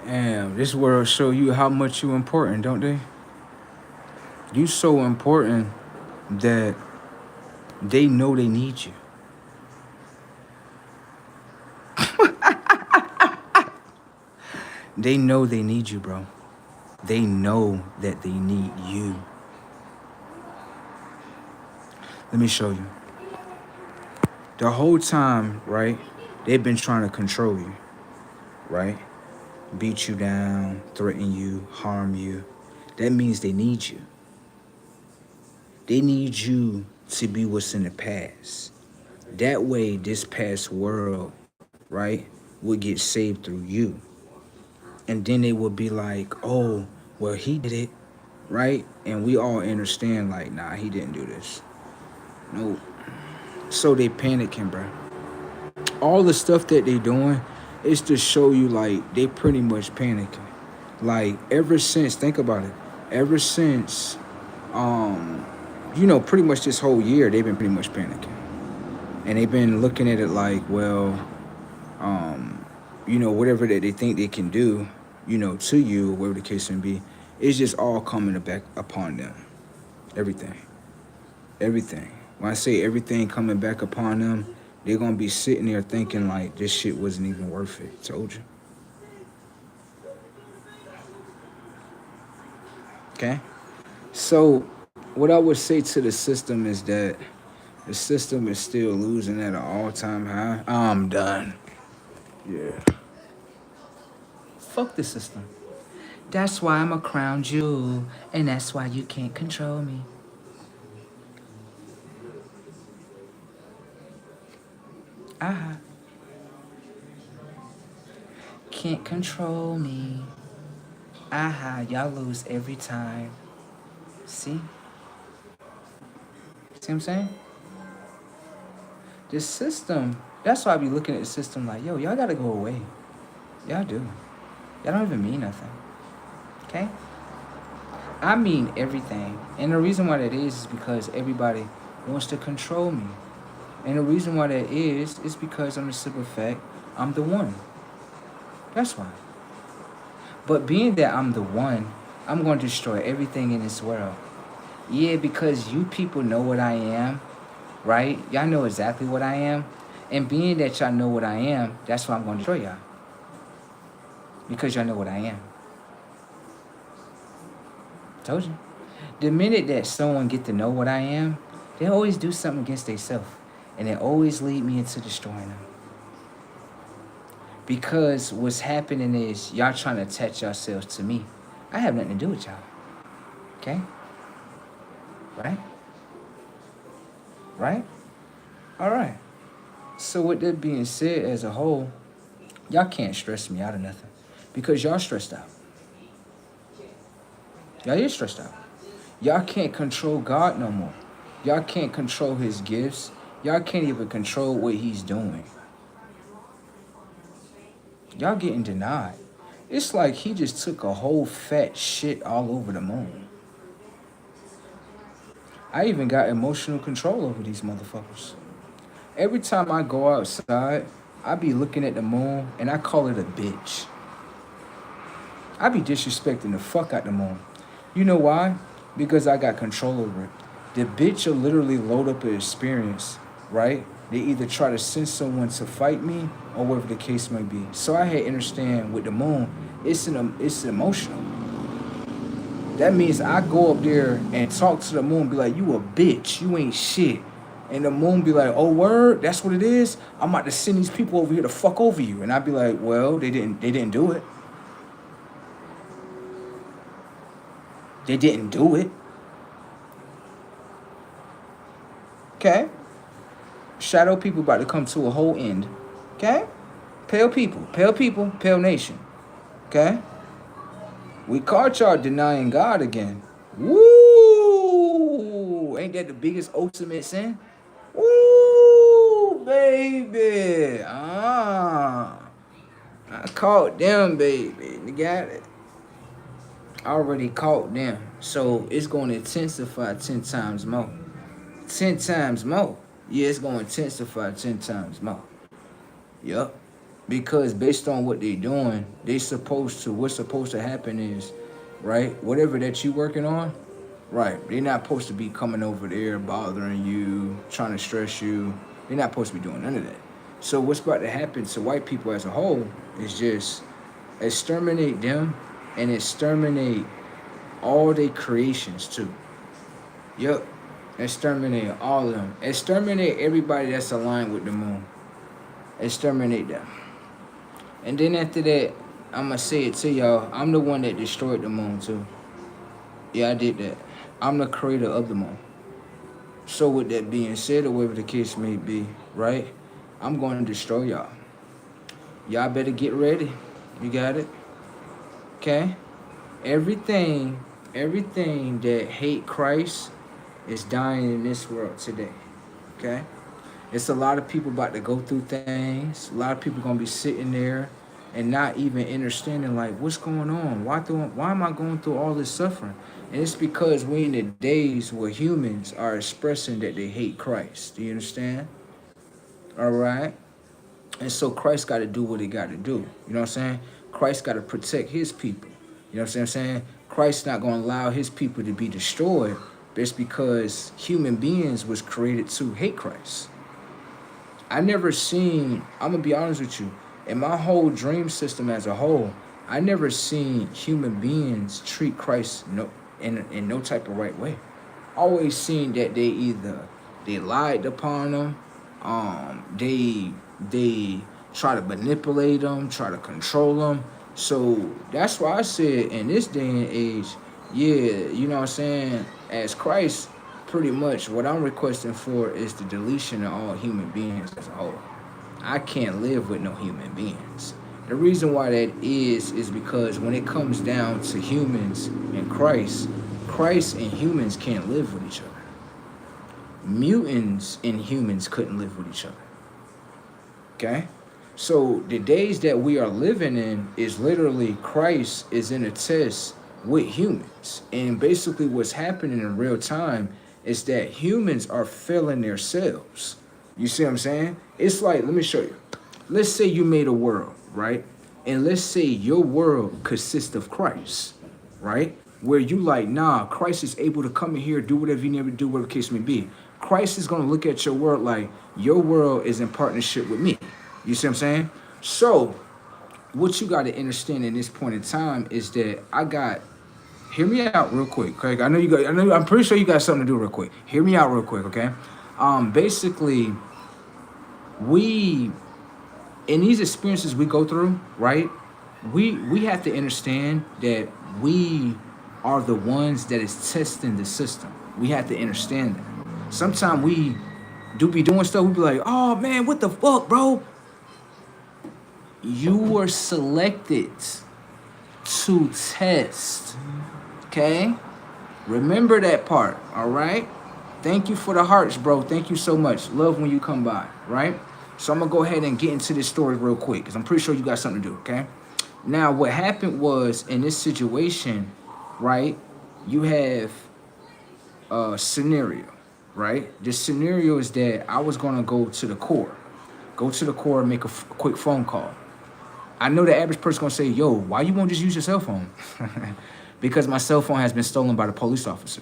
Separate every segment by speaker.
Speaker 1: Damn, this world show you how much you important, don't they? You so important that they know they need you. They know they need you, bro. They know that they need you. Let me show you. The whole time, right? They've been trying to control you, right? Beat you down, threaten you, harm you. That means they need you. They need you to be what's in the past. That way, this past world, right, would get saved through you. And then they would be like, oh, well, he did it, right? And we all understand, like, nah, he didn't do this. No. So they panicking, bro. All the stuff that they doing is to show you, like, they pretty much panicking. Like, ever since, think about it, ever since, pretty much this whole year, they've been pretty much panicking. And they've been looking at it like, well, whatever that they think they can do, to you, whatever the case may be, it's just all coming back upon them. Everything. Everything. When I say everything coming back upon them, they're going to be sitting there thinking like this shit wasn't even worth it. Told you. Okay? So what I would say to the system is that the system is still losing at an all-time high. I'm done. Yeah. Fuck the system. That's why I'm a crown jewel, and that's why you can't control me. Uh-huh. Can't control me. Aha, y'all lose every time. See? See what I'm saying? This system, that's why I be looking at the system like, yo, y'all gotta go away. Y'all do. Y'all don't even mean nothing. Okay? I mean everything. And the reason why that is because everybody wants to control me. And the reason why that is because on the simple fact, I'm the one. That's why. But being that I'm the one, I'm going to destroy everything in this world. Yeah, because you people know what I am, right? Y'all know exactly what I am. And being that y'all know what I am, that's why I'm going to destroy y'all. Because y'all know what I am. Told you. The minute that someone get to know what I am, they always do something against themselves. And they always lead me into destroying them. Because what's happening is y'all trying to attach yourselves to me. I have nothing to do with y'all. Okay? Right? Right? All right. So with that being said, as a whole, y'all can't stress me out of nothing. Because y'all stressed out. Y'all is stressed out. Y'all can't control God no more. Y'all can't control his gifts. Y'all can't even control what he's doing. Y'all getting denied. It's like he just took a whole fat shit all over the moon. I even got emotional control over these motherfuckers. Every time I go outside, I be looking at the moon and I call it a bitch. I be disrespecting the fuck out the moon. You know why? Because I got control over it. The bitch will literally load up an experience, right? They either try to send someone to fight me or whatever the case may be. So I had to understand with the moon, it's emotional. That means I go up there and talk to the moon, be like, you a bitch, you ain't shit. And the moon be like, oh word, that's what it is? I'm about to send these people over here to fuck over you. And I'd be like, well, they didn't do it. They didn't do it. Okay? Shadow people about to come to a whole end. Okay? Pale people, pale nation. Okay? We caught y'all denying God again. Woo! Ain't that the biggest ultimate sin? Woo, baby. I caught them, baby. You got it. I already caught them. So it's going to intensify 10 times more. 10 times more. Yeah, it's going to intensify 10 times more. Yup. Because based on what they're doing, what's supposed to happen is, right, whatever that you working on, right, they're not supposed to be coming over there bothering you, trying to stress you. They're not supposed to be doing none of that. So what's about to happen to white people as a whole is just exterminate them and exterminate all their creations too. Yup. Exterminate all of them. Exterminate everybody that's aligned with the moon. Exterminate them. And then after that, I'ma say it to y'all. I'm the one that destroyed the moon too. Yeah, I did that. I'm the creator of the moon. So with that being said, or whatever the case may be, right? I'm going to destroy y'all. Y'all better get ready. You got it? Okay? Everything that hate Christ is dying in this world today. Okay? It's a lot of people about to go through things. A lot of people gonna be sitting there and not even understanding like what's going on. Why am I going through all this suffering? And it's because we're in the days where humans are expressing that they hate Christ. Do you understand? All right. And so Christ got to do what he got to do. You know what I'm saying? Christ got to protect his people. You know what I'm saying? Christ's not going to allow his people to be destroyed. But it's because human beings was created to hate Christ. I never seen, I'm going to be honest with you, in my whole dream system as a whole, I never seen human beings treat Christ in no type of right way. Always seen that they lied upon him, they try to manipulate them, try to control them. So that's why I said in this day and age, yeah, you know what I'm saying, as Christ, pretty much what I'm requesting for is the deletion of all human beings as a whole. I can't live with no human beings. The reason why that is because when it comes down to humans and Christ and humans can't live with each other. Mutants and humans couldn't live with each other. Okay? So the days that we are living in is literally Christ is in a test with humans. And basically what's happening in real time is that humans are failing themselves. You see what I'm saying? It's like, let me show you. Let's say you made a world, right? And let's say your world consists of Christ, right? Where you like, nah, Christ is able to come in here, do whatever you never do, whatever the case may be. Christ is going to look at your world like your world is in partnership with me. You see what I'm saying? So what you got to understand in this point in time is that hear me out real quick, okay? I'm pretty sure you got something to do real quick. Hear me out real quick, okay? Basically, in these experiences we go through, right? We have to understand that we are the ones that is testing the system. We have to understand that. Sometimes we do be doing stuff, we be like, oh man, what the fuck, bro? You were selected to test. Okay? Remember that part, all right? Thank you for the hearts, bro. Thank you so much. Love when you come by, right? So I'm going to go ahead and get into this story real quick because I'm pretty sure you got something to do, okay? Now, what happened was in this situation, right, you have a scenario, right? The scenario is that I was going to go to the core and make a quick phone call. I know the average person going to say, yo, why you won't just use your cell phone? Because my cell phone has been stolen by the police officer.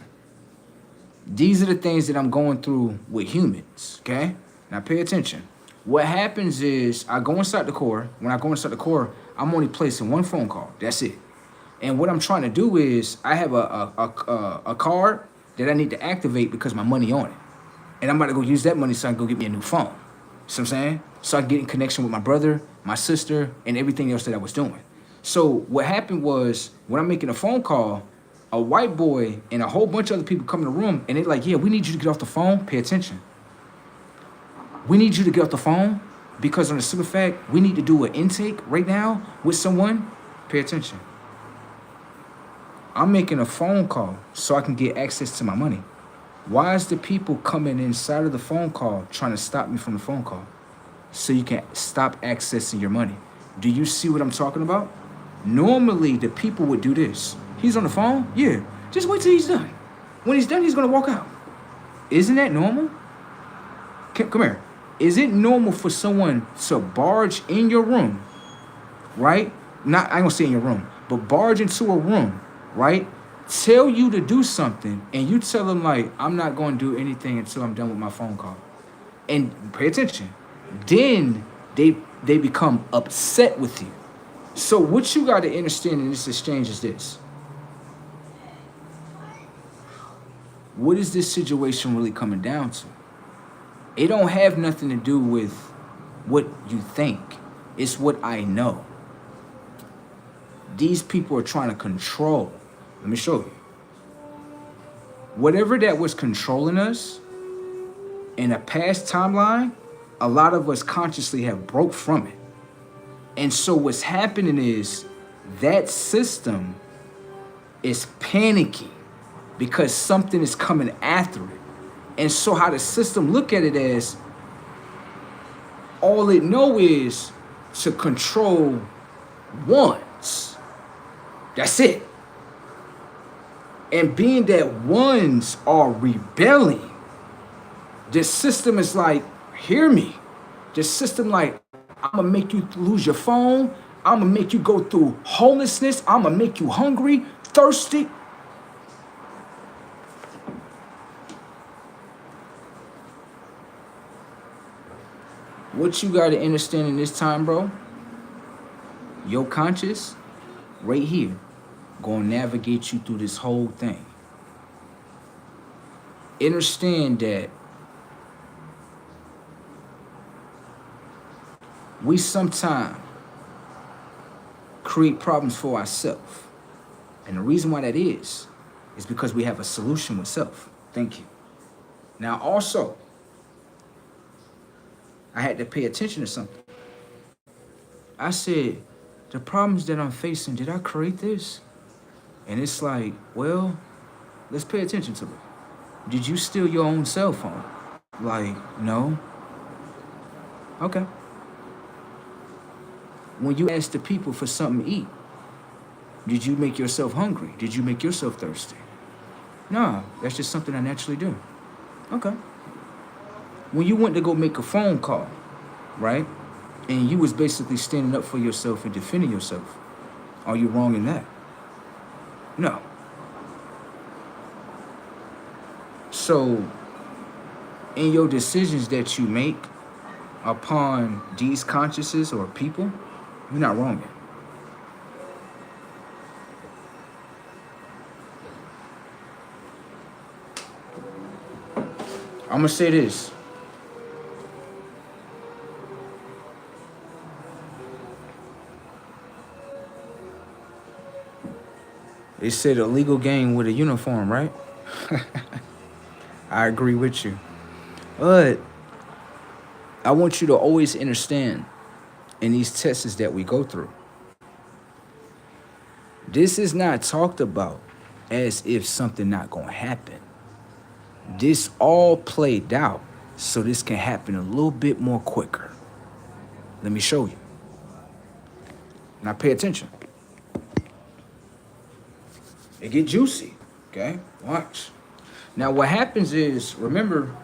Speaker 1: These are the things that I'm going through with humans, okay? Now pay attention. What happens is I go inside the core. When I go inside the core, I'm only placing one phone call. That's it. And what I'm trying to do is I have a card that I need to activate because my money on it. And I'm about to go use that money so I can go get me a new phone. See what I'm saying? So I can get in connection with my brother, my sister, and everything else that I was doing. So what happened was when I'm making a phone call, a white boy and a whole bunch of other people come in the room and they're like, yeah, we need you to get off the phone. Pay attention. We need you to get off the phone because on the simple fact, we need to do an intake right now with someone. Pay attention. I'm making a phone call so I can get access to my money. Why is the people coming inside of the phone call trying to stop me from the phone call? So you can stop accessing your money. Do you see what I'm talking about? Normally, the people would do this. He's on the phone? Yeah. Just wait till he's done. When he's done, he's going to walk out. Isn't that normal? Come here. Is it normal for someone to barge in your room right? Not, I ain't gonna say in your room, but barge into a room, right? Tell you to do something, and you tell them like, I'm not gonna do anything until I'm done with my phone call. And pay attention. Then they become upset with you. So what you got to understand in this exchange is this. What is this situation really coming down to? It don't have nothing to do with what you think. It's what I know. These people are trying to control. Let me show you. Whatever that was controlling us in a past timeline, a lot of us consciously have broke from it. And so what's happening is that system is panicky because something is coming after it. And so how the system look at it as, all it know is to control ones. That's it. And being that ones are rebelling, the system is like, hear me. The system like, I'm gonna make you lose your phone. I'm gonna make you go through homelessness. I'm gonna make you hungry, thirsty. What you gotta understand in this time, bro, your conscious, right here, gonna navigate you through this whole thing. Understand that we sometimes create problems for ourselves. And the reason why that is because we have a solution with self. Thank you. Now also, I had to pay attention to something. I said, the problems that I'm facing, did I create this? And it's like, well, let's pay attention to it. Did you steal your own cell phone? Like, no. Okay. When you ask the people for something to eat, did you make yourself hungry? Did you make yourself thirsty? No, that's just something I naturally do. Okay. When you went to go make a phone call, right? And you was basically standing up for yourself and defending yourself. Are you wrong in that? No. So, in your decisions that you make upon these consciences or people, you're not wrong yet. I'm gonna say this. They said a legal gang with a uniform, right? I agree with you. But I want you to always understand in these tests that we go through, this is not talked about as if something not gonna happen. This all played out so this can happen a little bit more quicker. Let me show you. Now pay attention. It get juicy, okay? Watch. Now what happens is, remember,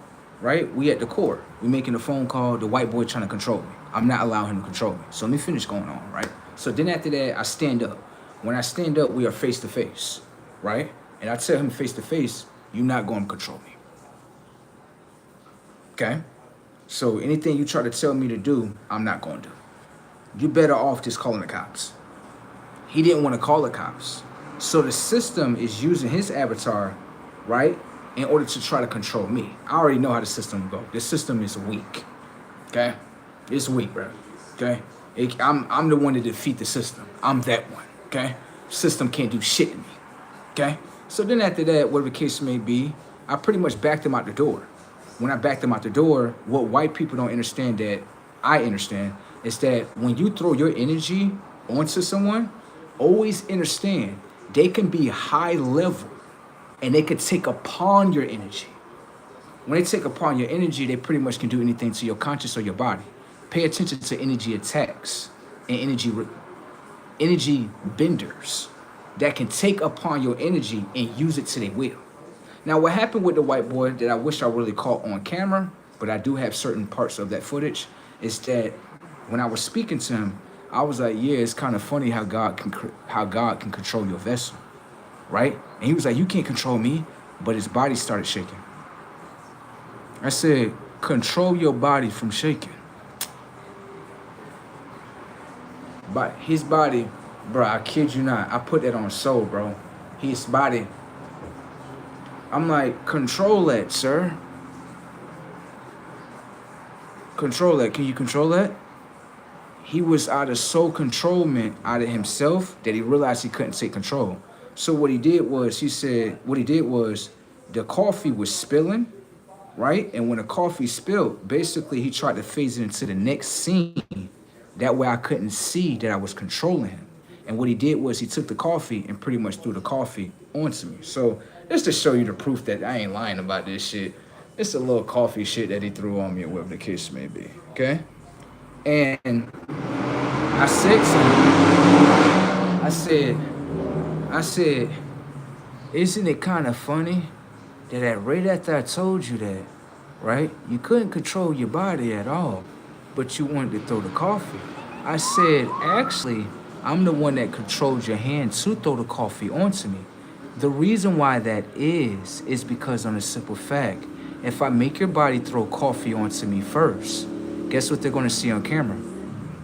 Speaker 1: right? We at the court. We making a phone call. The white boy trying to control me. I'm not allowing him to control me. So let me finish going on, right? So then after that, I stand up. When I stand up, we are face to face, right? And I tell him face to face, you're not going to control me. Okay? So anything you try to tell me to do, I'm not going to do. You're better off just calling the cops. He didn't want to call the cops. So the system is using his avatar, right, in order to try to control me. I already know how the system goes. This system is weak, okay? It's weak, bro, okay? I'm the one to defeat the system. I'm that one, okay? System can't do shit to me, okay? So then after that, whatever the case may be, I pretty much backed him out the door. When I backed him out the door, what white people don't understand that I understand is that when you throw your energy onto someone, always understand they can be high level and they could take upon your energy. When they take upon your energy, they pretty much can do anything to your conscious or your body. Pay attention to energy attacks and energy benders that can take upon your energy and use it to their will. Now, what happened with the white boy that I wish I really caught on camera, but I do have certain parts of that footage, is that when I was speaking to him, I was like, yeah, it's kind of funny how God can control your vessel, right? And he was like, you can't control me, but his body started shaking. I said, control your body from shaking. But his body, bro, I kid you not, I put that on soul, bro. His body. I'm like, control that, sir. Control that. Can you control that? He was out of soul controlment out of himself that he realized he couldn't take control. So what he did was, the coffee was spilling, right? And when the coffee spilled, basically he tried to phase it into the next scene. That way I couldn't see that I was controlling him. And what he did was he took the coffee and pretty much threw the coffee onto me. So just to show you the proof that I ain't lying about this shit, it's a little coffee shit that he threw on me or whatever the case may be, okay? And I said something. I said, isn't it kind of funny that right after I told you that, right, you couldn't control your body at all, but you wanted to throw the coffee? I said, actually, I'm the one that controls your hand to throw the coffee onto me. The reason why that is because on a simple fact, if I make your body throw coffee onto me first, guess what they're going to see on camera?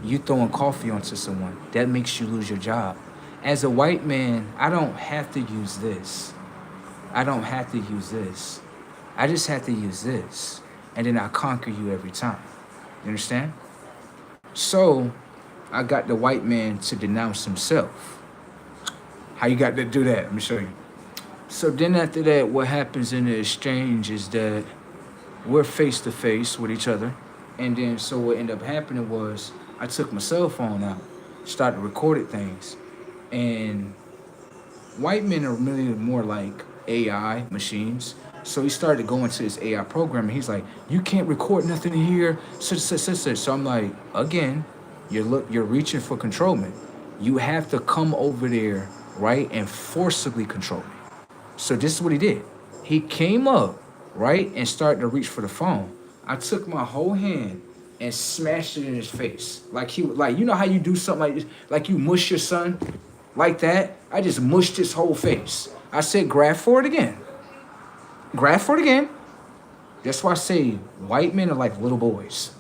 Speaker 1: You throwing coffee onto someone. That makes you lose your job. As a white man, I don't have to use this. I don't have to use this. I just have to use this. And then I conquer you every time. You understand? So I got the white man to denounce himself. How you got to do that? Let me show you. So then after that, what happens in the exchange is that we're face to face with each other. And then so what ended up happening was I took my cell phone out, started recording things. And white men are really more like AI machines. So he started going to his AI program and he's like, you can't record nothing here. So I'm like, again, you're reaching for controlment. You have to come over there, right, and forcibly control me. So this is what he did. He came up, right, and started to reach for the phone. I took my whole hand and smashed it in his face. Like you know how you do something like this, like you mush your son, like that? I just mushed his whole face. I said, grab for it again. Grab for it again. That's why I say white men are like little boys.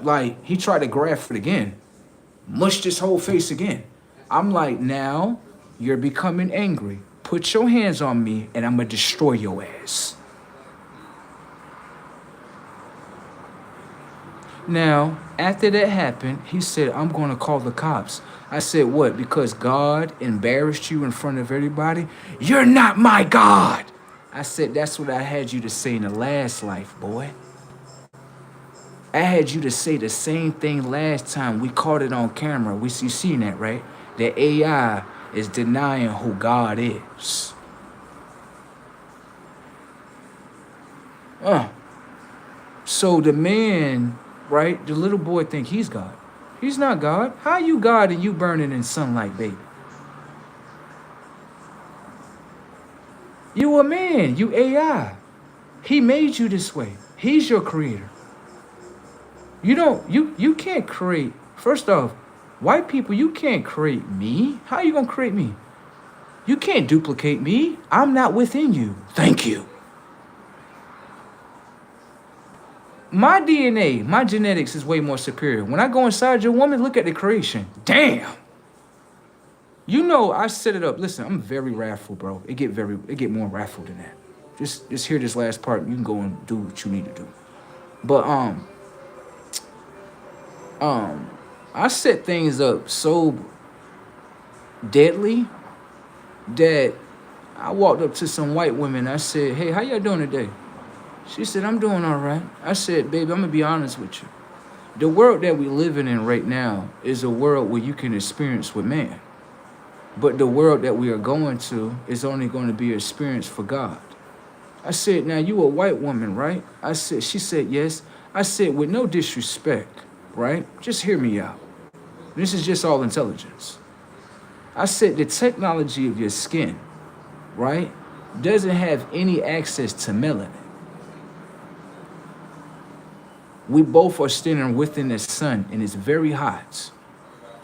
Speaker 1: Like, he tried to grab for it again. Mushed his whole face again. I'm like, now you're becoming angry. Put your hands on me and I'm gonna destroy your ass. Now, after that happened, he said, I'm gonna call the cops. I said, what? Because God embarrassed you in front of everybody? You're not my God. I said, that's what I had you to say in the last life, boy. I had you to say the same thing last time. We caught it on camera. You seen that, right? The AI is denying who God is. So the man, right, the little boy think he's God. He's not God. How you God and you burning in sunlight, baby? You a man, you AI. He made you this way. He's your creator. You can't create, first off, white people, you can't create me. How you gonna create me? You can't duplicate me. I'm not within you. Thank you. My DNA, my genetics is way more superior. When I go inside your woman, look at the creation. Damn. You know, I set it up. Listen, I'm very wrathful, bro. It get more wrathful than that. Just hear this last part. You can go and do what you need to do. But I set things up so deadly that I walked up to some white women. I said, hey, how y'all doing today? She said, I'm doing all right. I said, baby, I'm gonna be honest with you. The world that we're living in right now is a world where you can experience with man. But the world that we are going to is only going to be experienced for God. I said, now you a white woman, right? She said, yes. I said, with no disrespect, right? Just hear me out. This is just all intelligence. I said, the technology of your skin, right, doesn't have any access to melanin. We both are standing within the sun and it's very hot.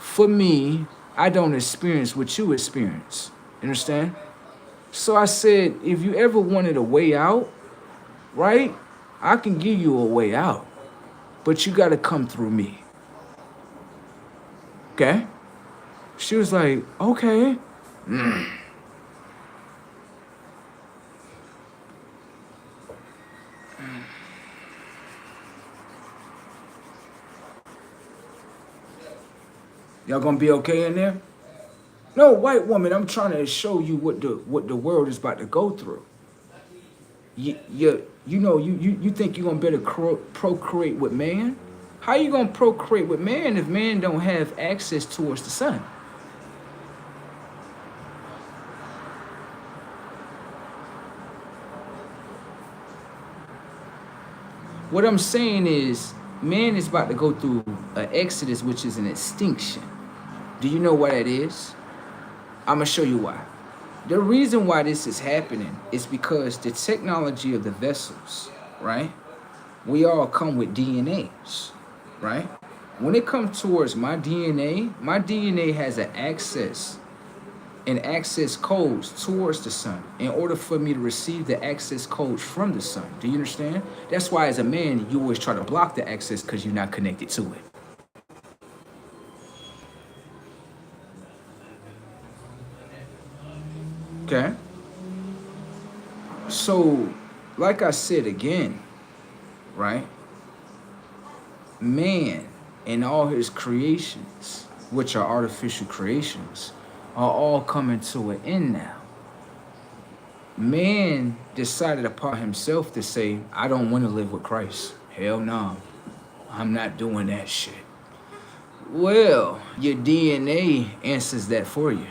Speaker 1: for me, I don't experience what you experience. You understand? So I said, if you ever wanted a way out, right? I can give you a way out, but you got to come through me. Okay? She was like, okay. Y'all gonna be okay in there? No, white woman, I'm trying to show you what the world is about to go through. You think you're gonna better procreate with man? How you gonna procreate with man if man don't have access towards the sun? What I'm saying is, man is about to go through an exodus, which is an extinction. Do you know why that is? I'm gonna show you why. The reason why this is happening is because the technology of the vessels, right? We all come with DNAs, right? When it comes towards my DNA has an access codes towards the sun in order for me to receive the access codes from the sun. Do you understand? That's why as a man, you always try to block the access because you're not connected to it. Okay? So, like I said again, right? Man and all his creations, which are artificial creations, are all coming to an end now. Man decided upon himself to say, I don't want to live with Christ. Hell no. I'm not doing that shit. Well, your DNA answers that for you.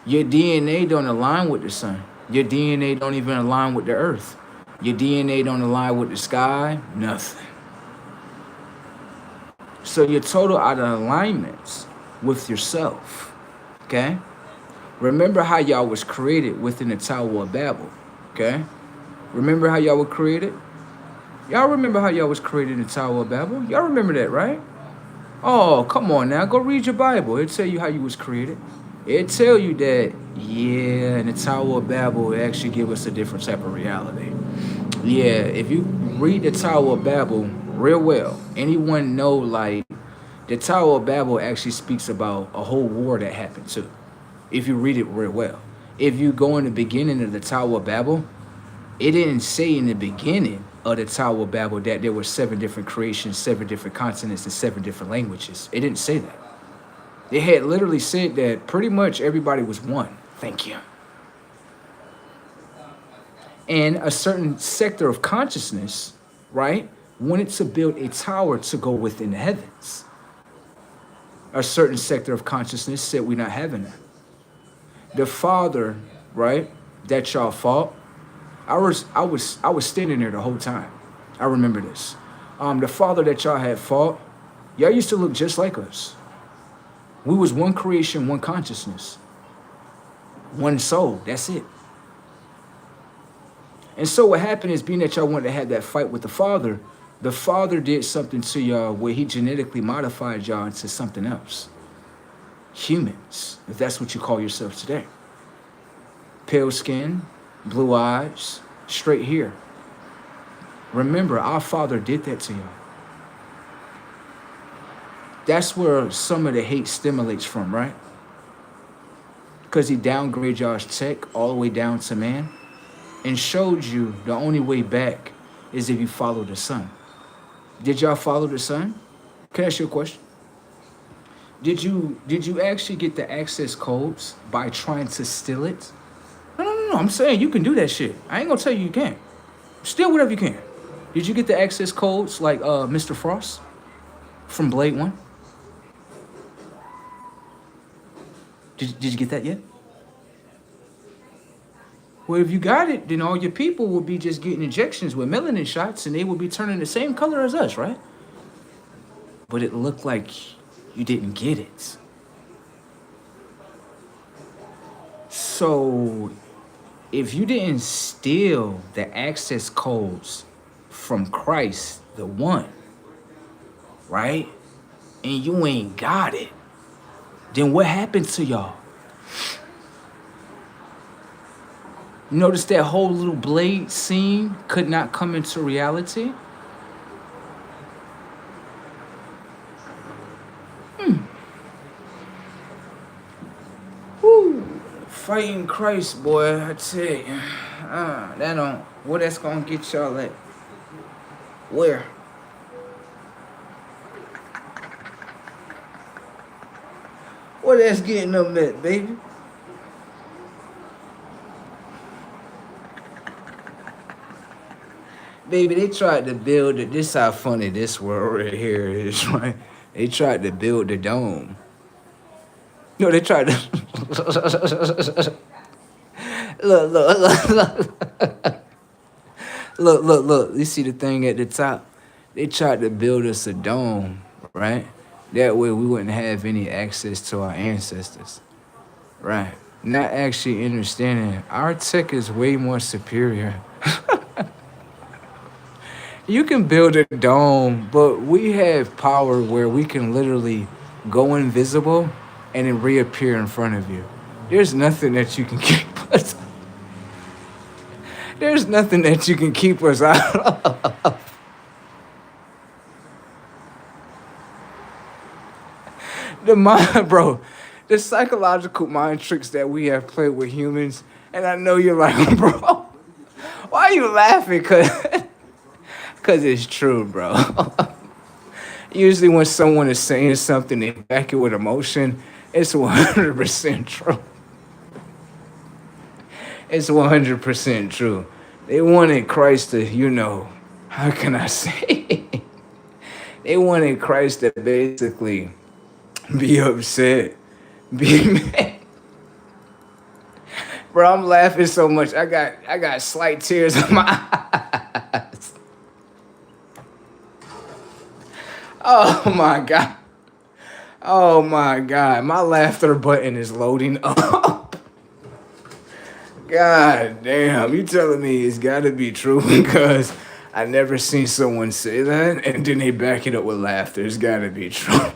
Speaker 1: Your DNA don't align with the sun. Your DNA don't even align with the earth. Your DNA don't align with the sky, nothing. So you're total out of alignments with yourself, okay? Remember how y'all was created within the Tower of Babel, okay? Remember how y'all were created? Y'all remember how y'all was created in the Tower of Babel? Y'all remember that, right? Oh, come on now, go read your Bible. It'll tell you how you was created. It'll tell you that, yeah, in the Tower of Babel, it actually give us a different type of reality. Yeah, if you read the Tower of Babel real well, anyone know, like, the Tower of Babel actually speaks about a whole war that happened too, if you read it real well. If you go in the beginning of the Tower of Babel, it didn't say in the beginning of the Tower of Babel that there were 7 different creations, 7 different continents, and 7 different languages. It didn't say that. They had literally said that pretty much everybody was one. Thank you. And a certain sector of consciousness, right, wanted to build a tower to go within the heavens. A certain sector of consciousness said we're not having that. The Father, right, that y'all fought, I was standing there the whole time. I remember this. The Father that y'all had fought, y'all used to look just like us. We was one creation, one consciousness, one soul. That's it. And so what happened is, being that y'all wanted to have that fight with the Father did something to y'all where he genetically modified y'all into something else. Humans, if that's what you call yourselves today. Pale skin, blue eyes, straight hair. Remember, our Father did that to y'all. That's where some of the hate stimulates from, right? Because he downgraded y'all's tech all the way down to man and showed you the only way back is if you follow the sun. Did y'all follow the sun? Can I ask you a question? Did you actually get the access codes by trying to steal it? No. I'm saying you can do that shit. I ain't gonna tell you can't. Steal whatever you can. Did you get the access codes like Mr. Frost from Blade 1? Did you get that yet? Well, if you got it, then all your people will be just getting injections with melanin shots and they will be turning the same color as us, right? But it looked like you didn't get it. So, if you didn't steal the access codes from Christ, the one, right? And you ain't got it, Then what happened to y'all? Notice that whole little blade scene could not come into reality? Woo! Fighting Christ, boy, I tell you. That don't, what that's gonna get y'all at? Where? What that's getting them at, baby? Baby, they tried to build it. This how funny this world right here is, right? They tried to build the dome. No, they tried to look. Look. You see the thing at the top? They tried to build us a dome, right? That way we wouldn't have any access to our ancestors. Right. Not actually understanding our tech is way more superior. You can build a dome, but we have power where we can literally go invisible and then reappear in front of you. There's nothing that you can keep us. There's nothing that you can keep us out of. The mind, bro, the psychological mind tricks that we have played with humans, and I know you're like, bro, why are you laughing? Because it's true, bro. Usually when someone is saying something, they back it with emotion, it's 100% true. It's 100% true. They wanted Christ to, how can I say? They wanted Christ to basically be upset, be mad. Bro, I'm laughing so much. I got slight tears in my eyes. Oh my God. Oh my God. My laughter button is loading up. God damn. You telling me it's gotta be true because I never seen someone say that and then they back it up with laughter. It's gotta be true.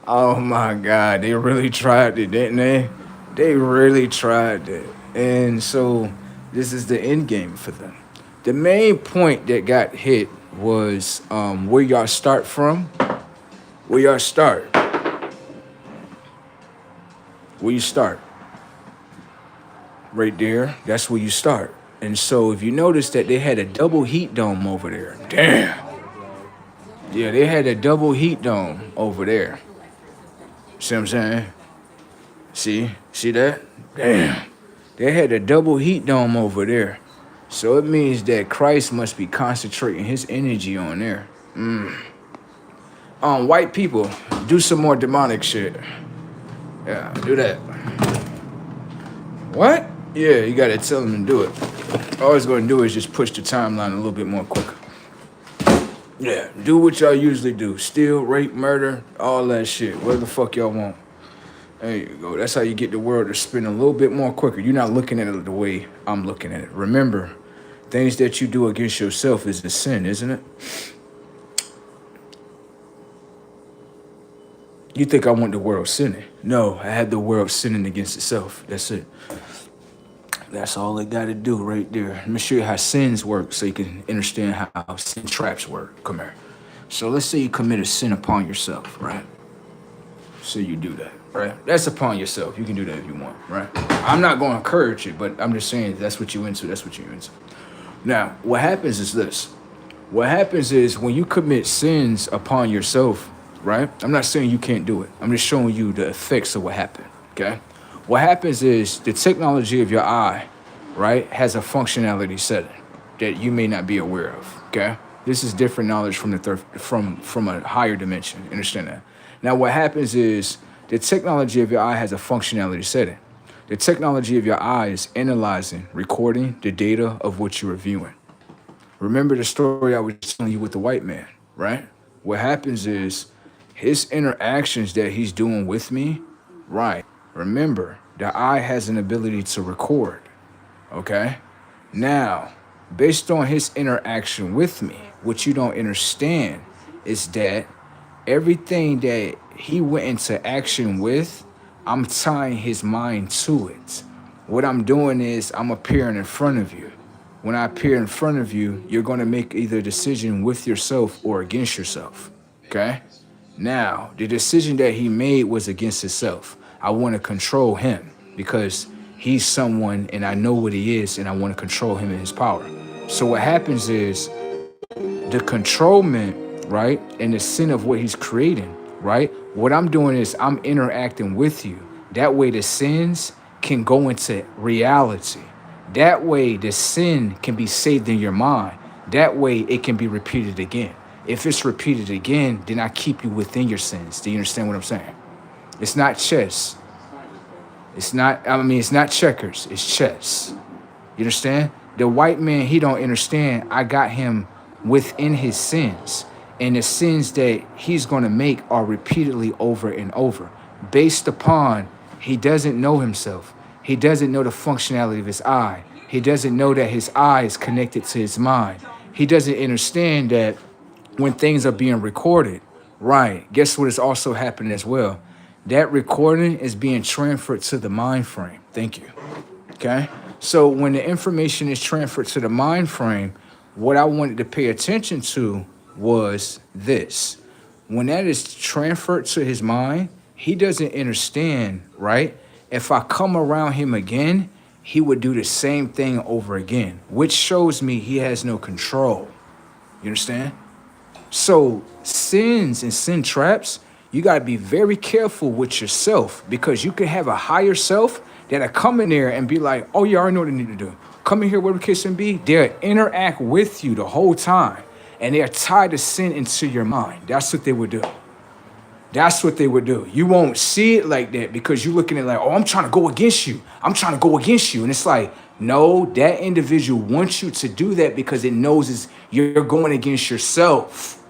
Speaker 1: Oh my God. They really tried it, didn't they? They really tried it. And so this is the end game for them. The main point that got hit was where y'all start from. Where y'all start. Where you start. Right there, that's where you start. And so if you notice that they had a double heat dome over there. Damn. Yeah, they had a double heat dome over there. See what I'm saying? See that? Damn. They had a double heat dome over there. So it means that Christ must be concentrating his energy on there. White people, do some more demonic shit. Yeah, do that. What? Yeah, you gotta tell them to do it. All it's gonna do is just push the timeline a little bit more quicker. Yeah, do what y'all usually do. Steal, rape, murder, all that shit. Whatever the fuck y'all want. There you go. That's how you get the world to spin a little bit more quicker. You're not looking at it the way I'm looking at it. Remember, things that you do against yourself is a sin, isn't it? You think I want the world sinning? No, I had the world sinning against itself. That's it. That's all they got to do right there. Let me show you how sins work so you can understand how sin traps work. Come here. So let's say you commit a sin upon yourself, right? So you do that, right? That's upon yourself. You can do that if you want, right? I'm not going to encourage it, but I'm just saying that's what you're into. That's what you're into. Now, what happens is this. What happens is when you commit sins upon yourself, right? I'm not saying you can't do it. I'm just showing you the effects of what happened, okay? What happens is the technology of your eye, right, has a functionality setting that you may not be aware of, okay? This is different knowledge from the from a higher dimension. Understand that? Now, what happens is the technology of your eye has a functionality setting. The technology of your eye is analyzing, recording the data of what you're viewing. Remember the story I was telling you with the white man, right? What happens is his interactions that he's doing with me, right? Remember, the eye has an ability to record, okay? Now, based on his interaction with me, what you don't understand is that everything that he went into action with, I'm tying his mind to it. What I'm doing is I'm appearing in front of you. When I appear in front of you, you're going to make either a decision with yourself or against yourself. Okay? Now, the decision that he made was against himself. I want to control him because he's someone and I know what he is and I want to control him and his power. So what happens is the controlment, right, and the sin of what he's creating, right? What I'm doing is I'm interacting with you. That way the sins can go into reality. That way the sin can be saved in your mind. That way it can be repeated again. If it's repeated again, then I keep you within your sins. Do you understand what I'm saying? It's not chess. It's not checkers, it's chess. You understand? The white man, he don't understand. I got him within his sins. And the sins that he's going to make are repeatedly over and over. Based upon, he doesn't know himself. He doesn't know the functionality of his eye. He doesn't know that his eye is connected to his mind. He doesn't understand that when things are being recorded, right, guess what is also happening as well? That recording is being transferred to the mind frame. Thank you. Okay? So when the information is transferred to the mind frame, what I wanted to pay attention to was this. When that is transferred to his mind, he doesn't understand, right? If I come around him again, he would do the same thing over again, which shows me he has no control. You understand? So sins and sin traps, you got to be very careful with yourself because you can have a higher self that'll come in there and be like, oh, yeah, I already know what I need to do. Come in here, whatever the case may be. They'll interact with you the whole time. And they're tied to sin into your mind. That's what they would do. That's what they would do. You won't see it like that because you're looking at it like, oh, I'm trying to go against you. I'm trying to go against you. And it's like, no, that individual wants you to do that because it knows you're going against yourself.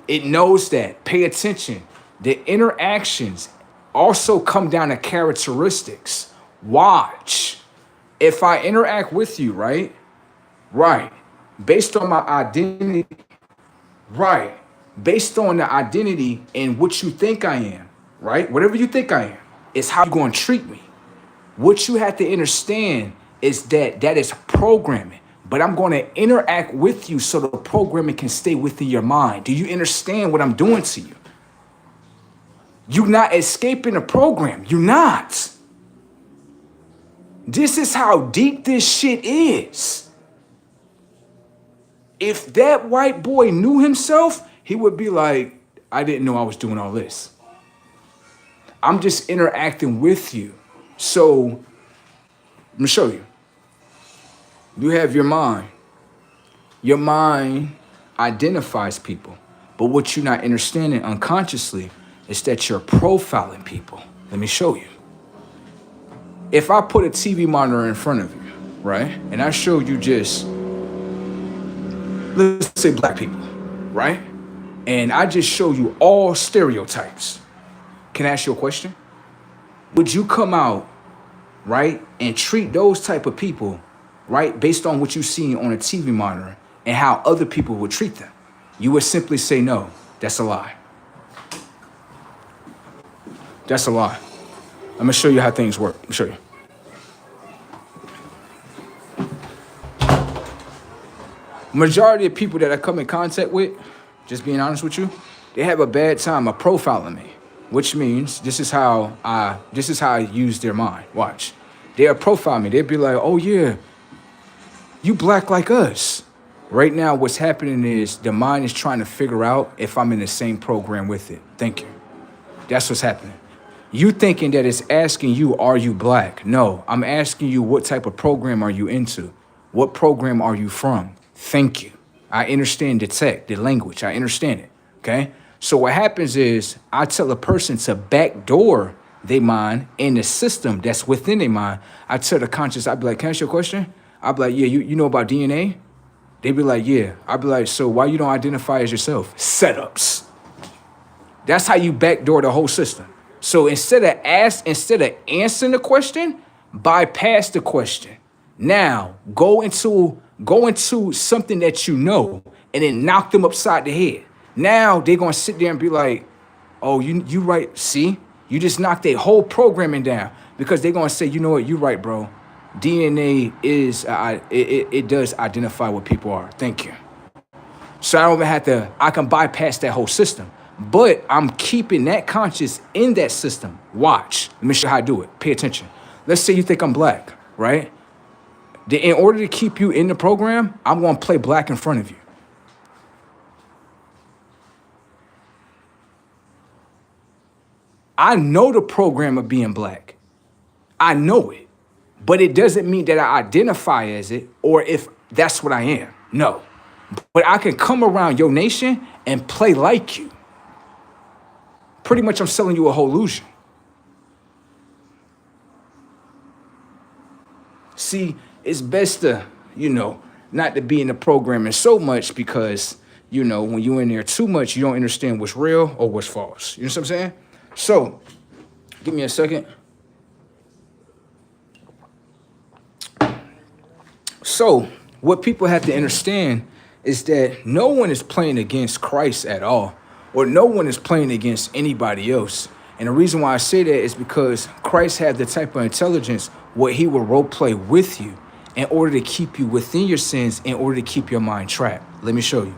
Speaker 1: It knows that. Pay attention. The interactions also come down to characteristics. Watch. If I interact with you, right? Based on my identity, based on the identity and what you think I am, right? Whatever you think I am, is how you're going to treat me. What you have to understand is that is programming. But I'm going to interact with you so the programming can stay within your mind. Do you understand what I'm doing to you? You're not escaping the program. You're not. This is how deep this shit is. If that white boy knew himself, he would be like, I didn't know I was doing all this. I'm just interacting with you. So, let me show you. You have your mind. Your mind identifies people. But what you're not understanding unconsciously is that you're profiling people. Let me show you. If I put a TV monitor in front of you, right? And I show you just, let's say black people, right? And I just show you all stereotypes. Can I ask you a question? Would you come out, right, and treat those type of people, right, based on what you see on a TV monitor and how other people would treat them? You would simply say, no, that's a lie. That's a lie. I'm going to show you how things work. Let me show you. Majority of people that I come in contact with, just being honest with you, they have a bad time of profiling me, which means this is how I use their mind. Watch. They'll profile me. They'll be like, oh yeah, you black like us. Right now, what's happening is the mind is trying to figure out if I'm in the same program with it. Thank you. That's what's happening. You thinking that it's asking you, are you black? No, I'm asking you, what type of program are you into? What program are you from? Thank you. I understand the tech, the language. I understand it, okay? So what happens is I tell a person to backdoor their mind in the system that's within their mind. I tell the conscious, I'd be like, can I ask you a question? I'd be like, yeah, you know about DNA? They'd be like, yeah. I'd be like, so why you don't identify as yourself? Setups. That's how you backdoor the whole system. So instead of answering the question, bypass the question. Now go into something that you know and then knock them upside the head. Now they're gonna sit there and be like, oh, you right, see? You just knocked their whole programming down because they're gonna say, you know what, you right, bro. DNA is it does identify what people are. Thank you. So I don't even have to, I can bypass that whole system. But I'm keeping that conscious in that system. Watch. Let me show you how I do it. Pay attention. Let's say you think I'm black, right? In order to keep you in the program, I'm gonna play black in front of you. I know the program of being black. I know it. But it doesn't mean that I identify as it or if that's what I am. No. But I can come around your nation and play like you. Pretty much I'm selling you a whole illusion. See, it's best to, not to be in the programming so much because, when you're in there too much, you don't understand what's real or what's false. You know what I'm saying? So, give me a second. So, what people have to understand is that no one is playing against Christ at all, or no one is playing against anybody else. And the reason why I say that is because Christ had the type of intelligence where he will role play with you in order to keep you within your sins, in order to keep your mind trapped. Let me show you.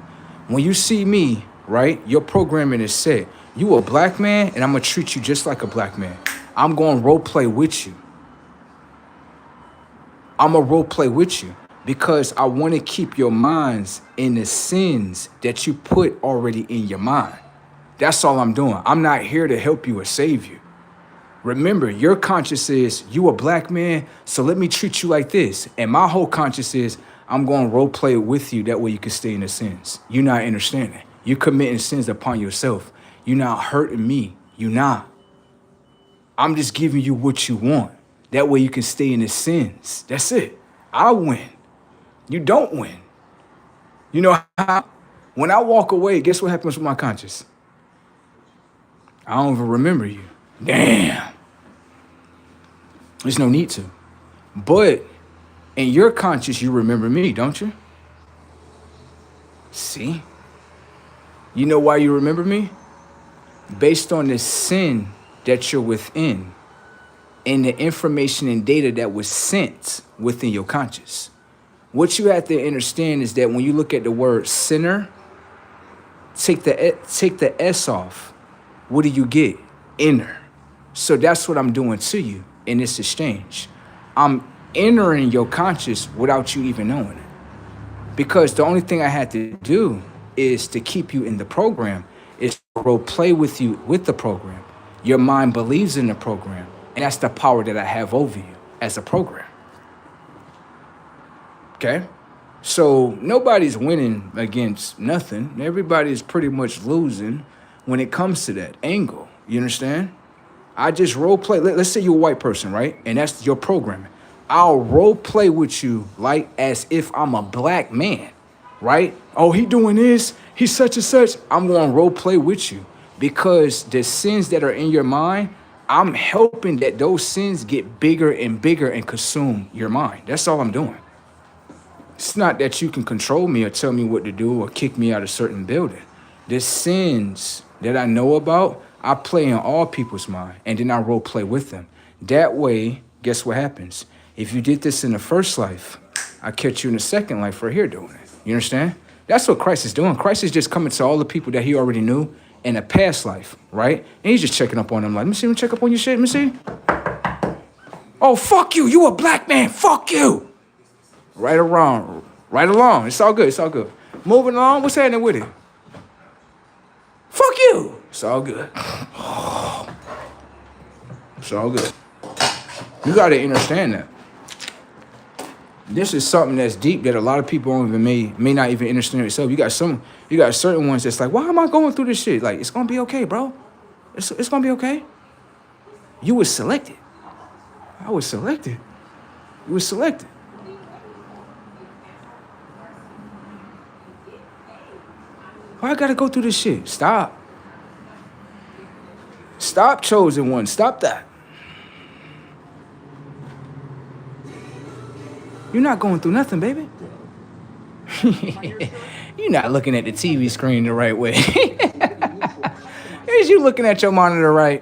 Speaker 1: When you see me, right, your programming is set. You a black man, and I'm going to treat you just like a black man. I'm going to role play with you. I'm going to role play with you because I want to keep your minds in the sins that you put already in your mind. That's all I'm doing. I'm not here to help you or save you. Remember, your conscience is you a black man, so let me treat you like this. And my whole conscience is I'm going to role play with you. That way you can stay in the sins. You're not understanding. You're committing sins upon yourself. You're not hurting me. You're not. I'm just giving you what you want. That way you can stay in the sins. That's it. I win. You don't win. You know how? When I walk away, guess what happens with my conscience? I don't even remember you. Damn. There's no need to. But in your conscience, you remember me, don't you? See? You know why you remember me? Based on the sin that you're within and the information and data that was sent within your conscience. What you have to understand is that when you look at the word sinner, take the S off. What do you get? Inner. So that's what I'm doing to you in this exchange. I'm entering your conscious without you even knowing it. Because the only thing I had to do is to keep you in the program, is to role play with you with the program. Your mind believes in the program, and that's the power that I have over you as a program. Okay? So nobody's winning against nothing. Everybody's pretty much losing when it comes to that angle. You understand? I just role play. Let's say you're a white person, right? And that's your programming. I'll role play with you like as if I'm a black man, right? Oh, he doing this. He's such and such. I'm going to role play with you because the sins that are in your mind, I'm helping that those sins get bigger and bigger and consume your mind. That's all I'm doing. It's not that you can control me or tell me what to do or kick me out of a certain building. The sins that I know about, I play in all people's mind, and then I role play with them. That way, guess what happens? If you did this in the first life, I catch you in the second life right here doing it. You understand? That's what Christ is doing. Christ is just coming to all the people that he already knew in a past life, right? And he's just checking up on them like, let me check up on your shit, let me see. Oh, fuck you. You a black man. Fuck you. Right around. Right along. It's all good. It's all good. Moving along. What's happening with it? Fuck you. It's all good. It's all good. You got to understand that. This is something that's deep that a lot of people don't even may not even understand itself. You got certain ones that's like, why am I going through this shit? Like, it's gonna be okay, bro. It's gonna be okay. You was selected. I was selected. You was selected. Why I gotta go through this shit? Stop. Stop, chosen one. Stop that. You're not going through nothing, baby. You're not looking at the TV screen the right way. Is you looking at your monitor right?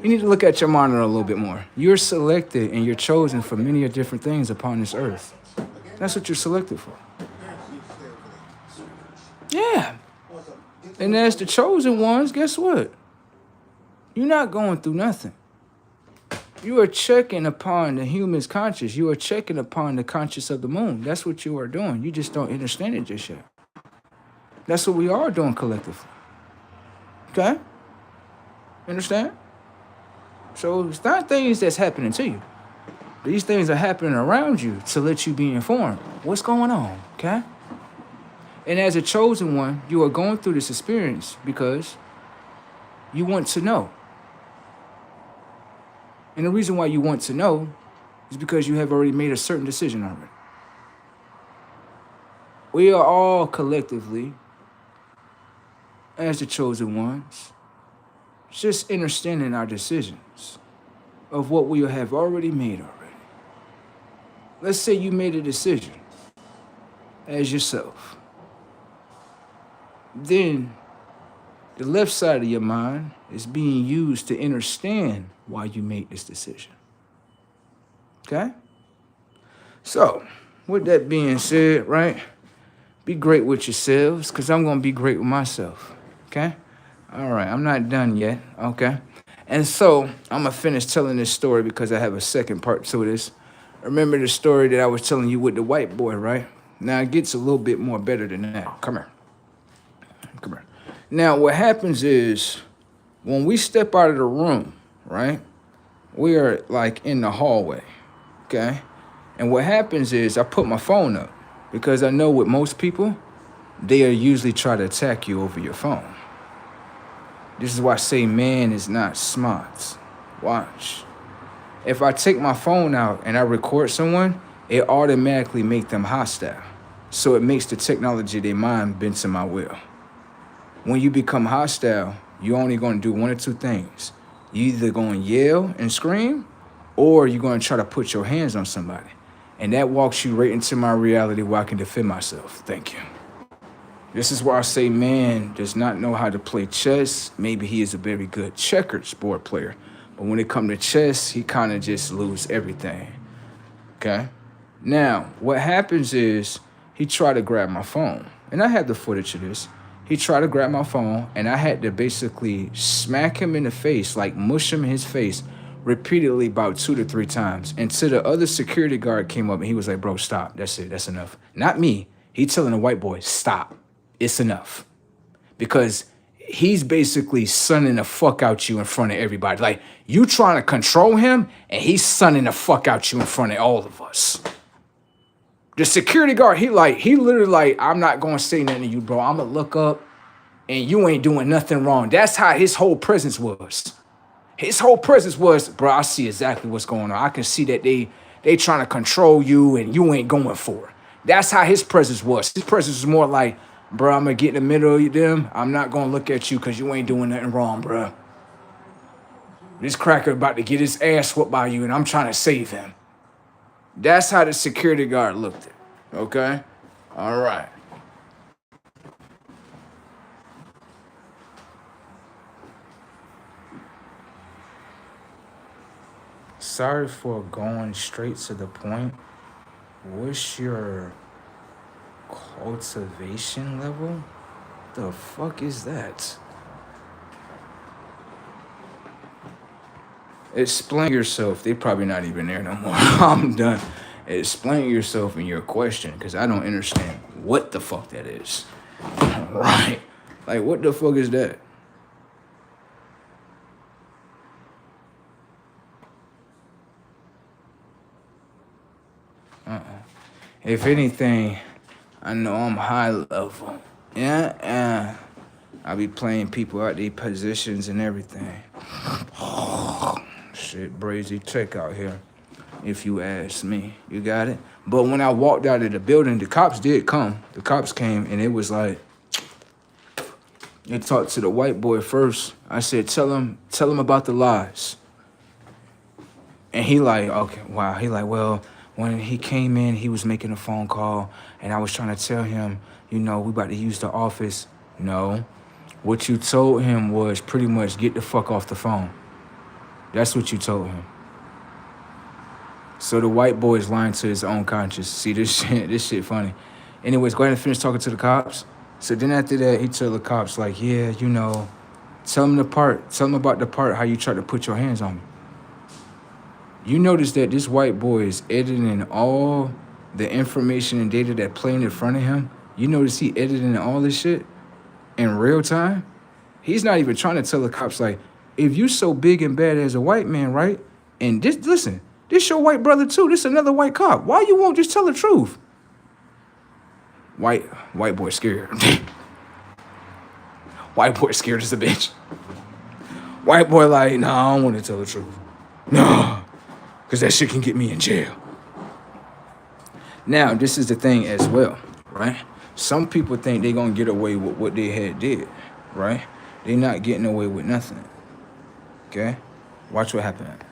Speaker 1: You need to look at your monitor a little bit more. You're selected and you're chosen for many different things upon this earth. That's what you're selected for. Yeah. And as the chosen ones, guess what? You're not going through nothing. You are checking upon the human's conscious. You are checking upon the conscious of the moon. That's what you are doing. You just don't understand it just yet. That's what we are doing collectively. Okay? Understand? So it's not things that's happening to you. These things are happening around you to let you be informed. What's going on? Okay? And as a chosen one, you are going through this experience because you want to know. And the reason why you want to know is because you have already made a certain decision already. We are all collectively, as the chosen ones, just understanding our decisions of what we have already made already. Let's say you made a decision as yourself. Then the left side of your mind is being used to understand why you made this decision. Okay? So, with that being said, right? Be great with yourselves, because I'm going to be great with myself. Okay? All right, I'm not done yet. Okay? And so, I'm going to finish telling this story because I have a second part to this. Remember the story that I was telling you with the white boy, right? Now, it gets a little bit more better than that. Come here. Come here. Now, what happens is, when we step out of the room, right? We are like in the hallway, okay? And what happens is I put my phone up because I know with most people, they are usually try to attack you over your phone. This is why I say man is not smart. Watch. If I take my phone out and I record someone, it automatically make them hostile. So it makes the technology of their mind bend to my will. When you become hostile, you're only going to do one or two things. You're either going to yell and scream, or you're going to try to put your hands on somebody. And that walks you right into my reality where I can defend myself. Thank you. This is why I say man does not know how to play chess. Maybe he is a very good checkers board player. But when it comes to chess, he kind of just loses everything. Okay? Now, what happens is he tried to grab my phone. And I have the footage of this. He tried to grab my phone, and I had to basically smack him in the face, like mush him in his face, repeatedly about 2 to 3 times. Until the other security guard came up, and he was like, bro, stop. That's it. That's enough. Not me. He telling the white boy, stop. It's enough. Because he's basically sunning the fuck out you in front of everybody. Like, you trying to control him, and he's sunning the fuck out you in front of all of us. The security guard, he literally like, I'm not going to say nothing to you, bro. I'm going to look up and you ain't doing nothing wrong. That's how his whole presence was. His whole presence was, bro, I see exactly what's going on. I can see that they trying to control you and you ain't going for it. That's how his presence was. His presence was more like, bro, I'm going to get in the middle of them. I'm not going to look at you because you ain't doing nothing wrong, bro. This cracker about to get his ass whooped by you and I'm trying to save him. That's how the security guard looked at it, okay? All right. Sorry for going straight to the point. What's your cultivation level? The fuck is that? Explain yourself. They probably not even there no more. I'm done. Explain yourself in your question, because I don't understand what the fuck that is. Right. Like, what the fuck is that? If anything, I know I'm high level. Yeah. I be playing people out their positions and everything. Shit, brazy trick out here, if you ask me. You got it? But when I walked out of the building, the cops did come. The cops came, and it was like, they talked to the white boy first. I said, tell him about the lies. And he like, okay, wow. He like, well, when he came in, he was making a phone call, and I was trying to tell him, you know, we about to use the office. No. What you told him was pretty much get the fuck off the phone. That's what you told him. So the white boy is lying to his own conscience. See, this shit funny. Anyways, go ahead and finish talking to the cops. So then after that, he told the cops, like, yeah, you know, tell him about the part how you tried to put your hands on me. You notice that this white boy is editing all the information and data that playing in front of him. You notice he editing all this shit in real time. He's not even trying to tell the cops, like, if you so big and bad as a white man, right? And this, listen, this your white brother too. This another white cop. Why you won't just tell the truth? White boy scared. White boy scared as a bitch. White boy like, nah, I don't want to tell the truth. No, because that shit can get me in jail. Now, this is the thing as well, right? Some people think they gonna get away with what they had did, right? They not getting away with nothing. Okay? Watch what happened.